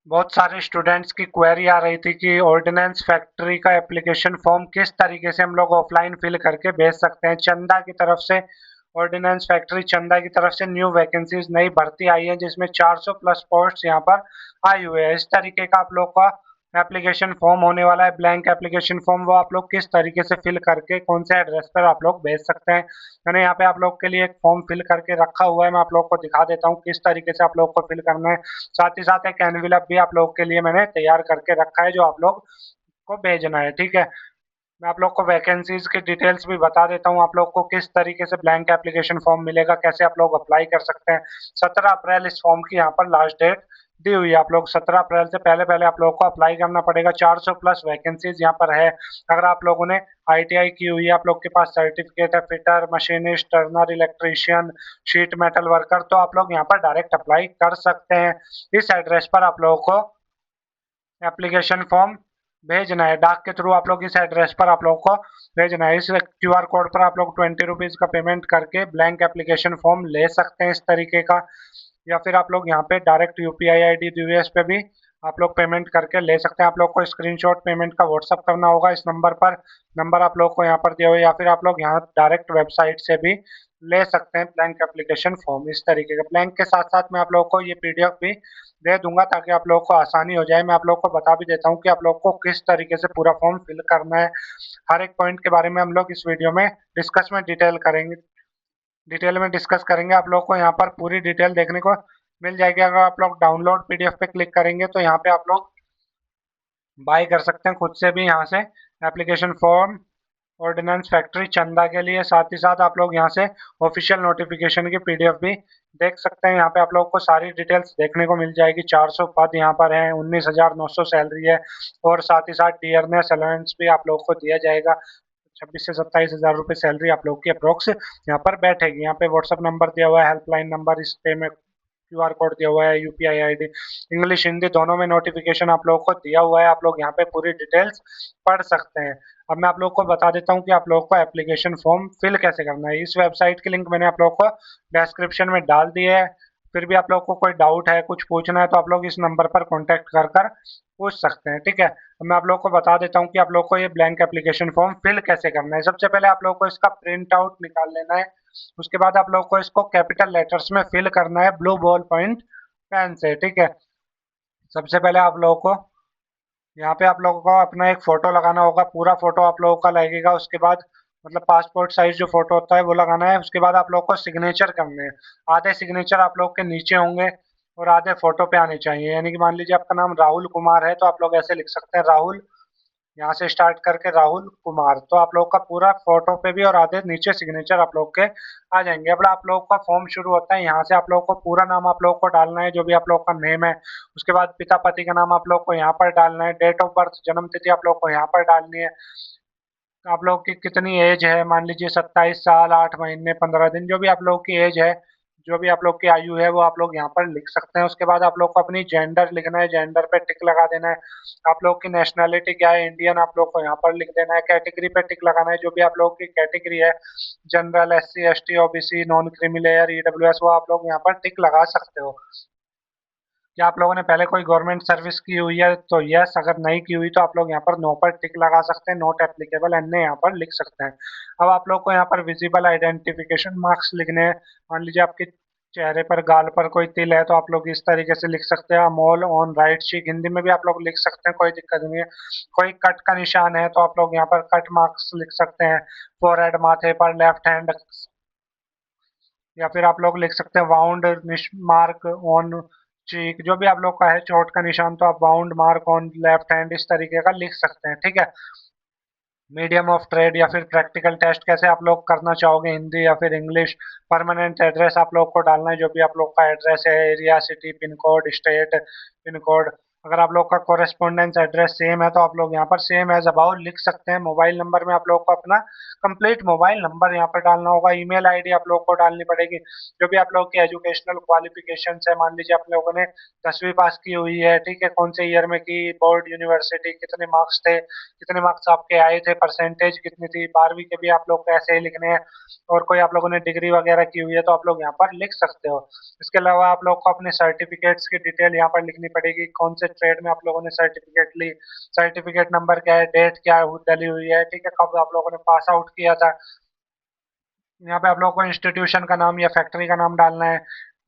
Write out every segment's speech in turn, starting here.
बहुत सारे स्टूडेंट्स की क्वेरी आ रही थी कि ऑर्डिनेंस फैक्ट्री का एप्लीकेशन फॉर्म किस तरीके से हम लोग ऑफलाइन फिल करके भेज सकते हैं। चंदा की तरफ से ऑर्डिनेंस फैक्ट्री चंदा की तरफ से न्यू वैकेंसीज नई भर्ती आई है, जिसमें 400 प्लस पोस्ट यहाँ पर आए हुए हैं। इस तरीके का आप लोग का एप्लीकेशन फॉर्म होने वाला है, ब्लैंक एप्लीकेशन फॉर्म। वो आप लोग किस तरीके से फिल करके कौन से एड्रेस पर आप लोग भेज सकते हैं। मैंने यहाँ पे आप लोग के लिए एक फॉर्म फिल करके रखा हुआ है, मैं आप लोग को दिखा देता हूँ किस तरीके से आप लोग को फिल करना है। साथ ही साथ एक एनवेलप भी आप लोग के लिए मैंने तैयार करके रखा है, जो आप लोग को भेजना है। ठीक है, मैं आप लोग को वैकेंसीज की डिटेल्स भी बता देता हूँ, आप लोग को किस तरीके से ब्लैंक एप्लीकेशन फॉर्म मिलेगा, कैसे आप लोग अप्लाई कर सकते हैं। 17 अप्रैल इस फॉर्म की यहाँ पर लास्ट डेट दी हुई है। आप लोग 17 अप्रैल से पहले पहले आप लोग को अप्लाई करना पड़ेगा। 400 प्लस वैकेंसीज यहाँ पर है। अगर आप लोगों ने आईटीआई की हुई है, आप लोग के पास सर्टिफिकेट है, fitter, machinist, Turner, electrician, sheet metal worker, तो आप लोग यहाँ पर डायरेक्ट अप्लाई कर सकते हैं। इस एड्रेस पर आप लोगों को एप्लीकेशन फॉर्म भेजना है। डाक के थ्रू आप लोग इस एड्रेस पर आप लोग को भेजना है। इस क्यूआर कोड पर आप लोग 20 रुपीज़ का पेमेंट करके ब्लैंक एप्लीकेशन फॉर्म ले सकते हैं इस तरीके का। या फिर आप लोग यहाँ पे डायरेक्ट यूपीआई आईडी यूएस पे भी आप लोग पेमेंट करके ले सकते हैं। आप लोग को स्क्रीनशॉट पेमेंट का व्हाट्सअप करना होगा इस नंबर पर। नंबर आप लोग को यहाँ पर दिया हुआ है, या फिर आप लोग यहाँ डायरेक्ट वेबसाइट से भी ले सकते हैं ब्लैंक एप्लीकेशन फॉर्म। इस तरीके का ब्लैंक के साथ साथ मैं आप लोग को ये पीडीएफ भी दे दूंगा, ताकि आप लोगों को आसानी हो जाए। मैं आप लोग को बता भी देता हूँ कि आप लोग को किस तरीके से पूरा फॉर्म फिल करना है। हर एक पॉइंट के बारे में हम लोग इस वीडियो में डिस्कस में डिटेल में डिस्कस करेंगे। आप लोग को यहाँ पर पूरी डिटेल देखने को मिल जाएगी। अगर आप लोग डाउनलोड पीडीएफ पे क्लिक करेंगे तो यहाँ पे आप लोग बाय कर सकते हैं खुद से भी यहाँ से एप्लीकेशन फॉर्म ऑर्डिनेंस फैक्ट्री चंदा के लिए। साथ ही साथ आप लोग यहाँ से ऑफिशियल नोटिफिकेशन की पीडीएफ भी देख सकते हैं। यहाँ पे आप लोग को सारी डिटेल्स देखने को मिल जाएगी। 400 पद यहाँ पर हैं, 19,900 सैलरी है, और साथ ही साथ डियरनेस अलाउंस भी आप लोग को दिया जाएगा। 26 से 27 हज़ार रुपये सैलरी आप लोग की अप्रोक्स यहाँ पर बैठेगी। यहाँ पे व्हाट्सअप नंबर दिया हुआ है, हेल्पलाइन नंबर, इस पे में क्यूआर कोड दिया हुआ है, यूपीआई आईडी, इंग्लिश हिंदी दोनों में नोटिफिकेशन आप लोगों को दिया हुआ है। आप लोग यहाँ पे पूरी डिटेल्स पढ़ सकते हैं। अब मैं आप लोग को बता देता हूँ कि आप लोग को एप्लीकेशन फॉर्म फिल कैसे करना है। इस वेबसाइट की लिंक मैंने आप लोग को डिस्क्रिप्शन में डाल दी है। फिर भी आप लोग को कोई डाउट है, कुछ पूछना है, तो आप लोग इस नंबर पर कॉन्टेक्ट कर कर पूछ सकते हैं। ठीक है, तो मैं आप लोग को बता देता हूँ कि आप लोग को ये ब्लैंक एप्लीकेशन फॉर्म फिल कैसे करना है। सबसे पहले आप लोग को इसका प्रिंट आउट निकाल लेना है। उसके बाद आप लोग को इसको कैपिटल लेटर्स में फिल करना है ब्लू बॉल पॉइंट पेन से। ठीक है, सबसे पहले आप लोगों को यहाँ पे आप लोगों को अपना एक फोटो लगाना होगा। पूरा फोटो आप लोगों का लगेगा। उसके बाद मतलब पासपोर्ट साइज जो फोटो होता है वो लगाना है। उसके बाद आप लोग को सिग्नेचर करने हैं। आधे सिग्नेचर आप लोग के नीचे होंगे और आधे फोटो पे आने चाहिए। यानी कि मान लीजिए आपका नाम राहुल कुमार है, तो आप लोग ऐसे लिख सकते हैं, राहुल, यहाँ से स्टार्ट करके राहुल कुमार। तो आप लोग का पूरा फोटो पे भी और आधे नीचे सिग्नेचर आप लोग के आ जाएंगे। अब आप लोग का फॉर्म शुरू होता है, यहाँ से आप लोग को पूरा नाम आप लोग को डालना है, जो भी आप लोग का नेम है। उसके बाद पिता पति का नाम आप लोग को यहाँ पर डालना है। डेट ऑफ बर्थ जन्म तिथि आप लोग को यहाँ पर डालनी है। आप लोग की कितनी एज है, मान लीजिए 27 साल 8 महीने 15 दिन, जो भी आप लोग की एज है, जो भी आप लोग की आयु है, वो आप लोग यहाँ पर लिख सकते हैं। उसके बाद आप लोग को अपनी जेंडर लिखना है, जेंडर पे टिक लगा देना है। आप लोग की नेशनैलिटी क्या है, इंडियन, आप लोग को यहाँ पर लिख देना है। कैटेगरी पे टिक लगाना है, जो भी आप लोग की कैटेगरी है, general, SC ST OBC non creamy layer EWS, वो आप लोग यहाँ पर टिक लगा सकते हो। क्या आप लोगों ने पहले कोई गवर्नमेंट सर्विस की हुई है तो यस, अगर नहीं की हुई तो आप लोग यहाँ पर नो पर टिक लगा सकते हैं, नॉट एप्लीकेबल एन यहाँ पर लिख सकते हैं। अब आप लोग को यहाँ पर विजिबल आइडेंटिफिकेशन मार्क्स लिखने हैं। मान लीजिए आपके चेहरे पर, गाल पर कोई तिल है, तो आप लोग इस तरीके से लिख सकते हैं, मोल ऑन राइट चीक, हिंदी में भी आप लोग लिख सकते हैं, कोई दिक्कत नहीं है। कोई कट का निशान है तो आप लोग यहाँ पर कट मार्क्स लिख सकते हैं। फोरहेड, माथे पर लेफ्ट हैंड, या फिर आप लोग लिख सकते हैं वाउंड मार्क ऑन चीक, जो भी आप लोग का है चोट का निशान, तो आप wound mark on left hand इस तरीके का लिख सकते हैं। ठीक है, मीडियम ऑफ ट्रेड या फिर प्रैक्टिकल टेस्ट कैसे आप लोग करना चाहोगे, हिंदी या फिर इंग्लिश। परमानेंट एड्रेस आप लोग को डालना है, जो भी आप लोग का एड्रेस है, area, city, pin code, state, pin code. अगर आप लोग का कोरेस्पोंडेंस एड्रेस सेम है तो आप लोग यहाँ पर सेम एज अबाउट लिख सकते हैं। मोबाइल नंबर में आप लोग को अपना कंप्लीट मोबाइल नंबर यहाँ पर डालना होगा। ईमेल आईडी आप लोग को डालनी पड़ेगी। जो भी आप लोग की एजुकेशनल क्वालिफिकेशन है, मान लीजिए आप लोगों ने 10वीं पास की हुई है, ठीक है, कौन से ईयर में की, बोर्ड, यूनिवर्सिटी, कितने मार्क्स थे, कितने मार्क्स आपके आए थे, परसेंटेज कितनी थी। 12वीं के भी आप लोग को ऐसे ही लिखने हैं। और कोई आप लोगों ने डिग्री वगैरह की हुई है तो आप लोग यहाँ पर लिख सकते हो। इसके अलावा आप लोग को अपने सर्टिफिकेट्स की डिटेल यहाँ पर लिखनी पड़ेगी, कौन से ट्रेड में आप लोगों ने सर्टिफिकेट ली, सर्टिफिकेट नंबर क्या है, डेट क्या है, डली हुई है, ठीक है, कब आप लोगों ने पास आउट किया था। यहाँ पे आप लोगों को इंस्टीट्यूशन का नाम या फैक्ट्री का नाम डालना है,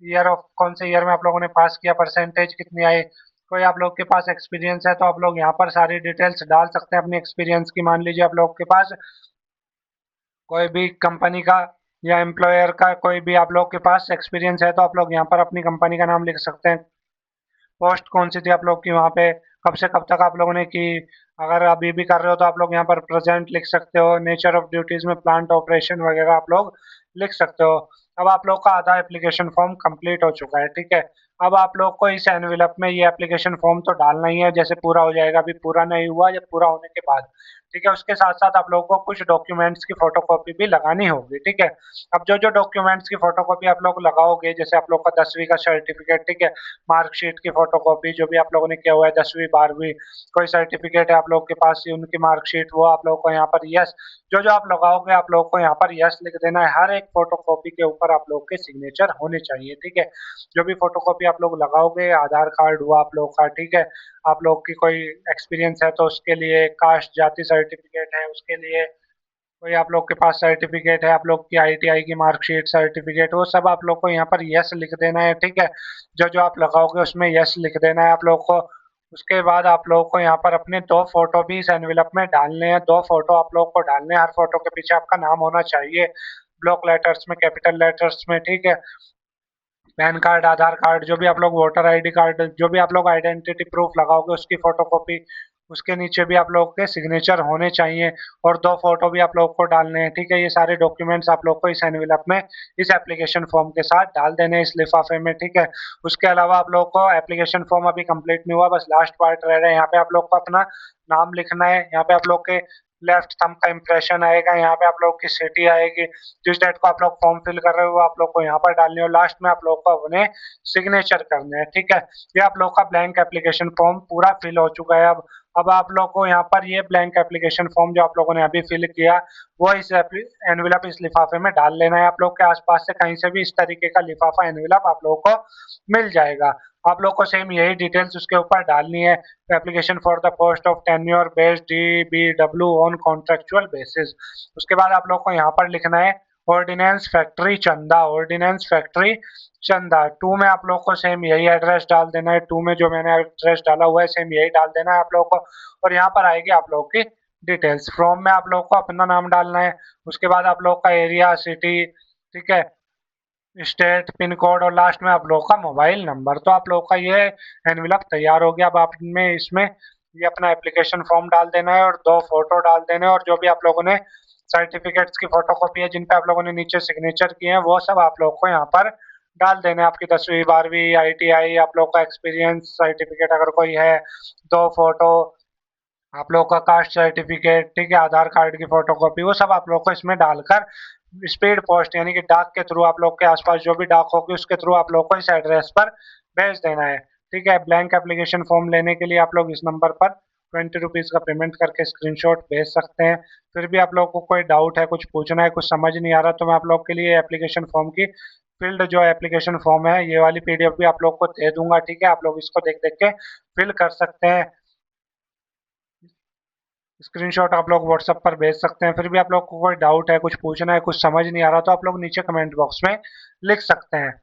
ईयर ऑफ कौन से ईयर में आप लोगों ने पास किया, परसेंटेज कितनी आई। कोई आप लोग के पास एक्सपीरियंस है तो आप लोग यहाँ पर सारी डिटेल्स डाल सकते हैं अपनी एक्सपीरियंस की। मान लीजिए आप लोग के पास कोई भी कंपनी का या एम्प्लॉयर का कोई भी आप लोग के पास एक्सपीरियंस है तो आप लोग यहाँ पर अपनी कंपनी का नाम लिख सकते हैं। पोस्ट कौन सी थी आप लोग की वहाँ पे, कब से कब तक आप लोगों ने की। अगर अभी भी कर रहे हो तो आप लोग यहाँ पर प्रेजेंट लिख सकते हो। नेचर ऑफ ड्यूटीज में प्लांट ऑपरेशन वगैरह आप लोग लिख सकते हो। अब आप लोग का आधा एप्लीकेशन फॉर्म कंप्लीट हो चुका है, ठीक है। अब आप लोग को इस एनवेलप में ये एप्लीकेशन फॉर्म तो डालना ही है, जैसे पूरा हो जाएगा, अभी पूरा नहीं हुआ या पूरा होने के बाद, ठीक है। उसके साथ साथ आप लोगों को कुछ डॉक्यूमेंट्स की फोटोकॉपी भी लगानी होगी, ठीक है। अब जो जो डॉक्यूमेंट्स की फोटोकॉपी आप लोग लगाओगे, जैसे आप लोग का 10वीं का सर्टिफिकेट, ठीक है, मार्कशीट की फोटोकॉपी जो भी आप लोगों ने किया हुआ है, 10वीं 12वीं कोई सर्टिफिकेट है आप लोग के पास, उनकी मार्कशीट, वो आप लोग को यहाँ पर यस, जो जो आप लगाओगे आप लोग को यहाँ पर यस लिख देना है। हर एक फोटोकॉपी के ऊपर आप लोग के सिग्नेचर होने चाहिए, ठीक है। जो भी फोटोकॉपी आप लोग लगाओगे, आधार कार्ड हुआ आप लोग का, ठीक है, आप लोग की कोई एक्सपीरियंस है तो उसके लिए, कास्ट जाति सर्टिफिकेट है उसके लिए, कोई आप लोग के पास सर्टिफिकेट है, आप लोग की आईटीआई की मार्कशीट सर्टिफिकेट, वो सब आप लोग को यहाँ पर यस लिख देना है, ठीक है। जो जो आप लगाओगे उसमें यस लिख देना है आप लोग को। उसके बाद आप लोग को यहाँ पर अपने 2 फोटो भी इस एनवेलप में डालने हैं। 2 फोटो आप लोग को डालने हैं, हर फोटो के पीछे आपका नाम होना चाहिए, ब्लॉक लेटर्स में, कैपिटल लेटर्स में, ठीक है। पैन कार्ड, आधार कार्ड, जो भी आप लोग वोटर आईडी कार्ड, जो भी आप लोग आइडेंटिटी प्रूफ लगाओगे उसकी फोटोकॉपी, उसके नीचे भी आप लोग के सिग्नेचर होने चाहिए। और 2 फोटो भी आप लोग को डालने हैं, ठीक है। ये सारे डॉक्यूमेंट्स आप लोग को इस एनवेलप में, इस एप्लीकेशन फॉर्म के साथ डाल देने इस लिफाफे में, ठीक है। उसके अलावा आप लोग को एप्लीकेशन फॉर्म अभी कंप्लीट नहीं हुआ, बस लास्ट पार्ट रह रहा है। यहाँ पे आप लोग को अपना नाम लिखना है, यहाँ पे आप लोग के लेफ्ट थंब का इम्प्रेशन आएगा, यहाँ पे आप लोग की सिटी आएगी, जिस डेट को आप लोग फॉर्म फिल कर रहे हो आप लोग को यहाँ पर डालनी हो, लास्ट में आप लोग को अपने सिग्नेचर करने हैं, ठीक है। ये आप लोग का ब्लैंक एप्लीकेशन फॉर्म पूरा फिल हो चुका है। अब आप लोग को यहाँ पर ये ब्लैंक एप्लीकेशन फॉर्म जो आप लोगों ने अभी फिल किया, वो इस एनवेलप, इस लिफाफे में डाल लेना है। आप लोग के आसपास से कहीं से भी इस तरीके का लिफाफा एनवेलप आप लोगों को मिल जाएगा। आप लोग को सेम यही डिटेल्स उसके ऊपर डालनी है। Application for the post of tenure based DBW on contractual basis. उसके बाद आप लोग को यहाँ पर लिखना है ऑर्डिनेंस फैक्ट्री चंदा, ऑर्डिनेंस फैक्ट्री चंदा। 2 में आप लोग को सेम यही एड्रेस डाल देना है। 2 में जो मैंने एड्रेस डाला हुआ है सेम यही डाल देना है आप लोग को। और यहाँ पर आएगी आप लोग की डिटेल्स। फ्रॉम में आप लोग को अपना नाम डालना है, उसके बाद आप लोग का एरिया, सिटी, ठीक है, स्टेट, पिन कोड, और लास्ट में आप लोग का मोबाइल नंबर। तो आप लोग का ये एनवेलप तैयार हो गया। अब आप में इसमें ये अपना एप्लीकेशन फॉर्म डाल देना है और 2 फोटो डाल देने हैं, और जो भी आप लोगों ने सर्टिफिकेट्स की फोटोकॉपी है जिन पे आप लोगों ने नीचे सिग्नेचर किए हैं वो सब आप लोग को यहाँ पर डाल देने हैं। आपकी 10वीं 12वीं आईटीआई, आप लोग का एक्सपीरियंस सर्टिफिकेट अगर कोई है, 2 फोटो, आप लोग का कास्ट सर्टिफिकेट, ठीक है, आधार कार्ड की फोटोकॉपी, वो सब आप लोग को इसमें डालकर स्पीड पोस्ट यानी कि डाक के थ्रू, आप लोग के आसपास जो भी डाक होगी उसके थ्रू आप लोग को इस एड्रेस पर भेज देना है, ठीक है। ब्लैंक एप्लीकेशन फॉर्म लेने के लिए आप लोग इस नंबर पर 20 रुपीज़ का पेमेंट करके स्क्रीनशॉट भेज सकते हैं। फिर भी आप लोग को कोई डाउट है, कुछ पूछना है, कुछ समझ नहीं आ रहा, तो मैं आप लोग के लिए एप्लीकेशन फॉर्म की फील्ड, जो एप्लीकेशन फॉर्म है, ये वाली PDF भी आप लोग को दे दूंगा, ठीक है। आप लोग इसको देख देख के फिल कर सकते हैं। स्क्रीनशॉट आप लोग व्हाट्सएप पर भेज सकते हैं। फिर भी आप लोग को कोई डाउट है, कुछ पूछना है, कुछ समझ नहीं आ रहा, तो आप लोग नीचे कमेंट बॉक्स में लिख सकते हैं।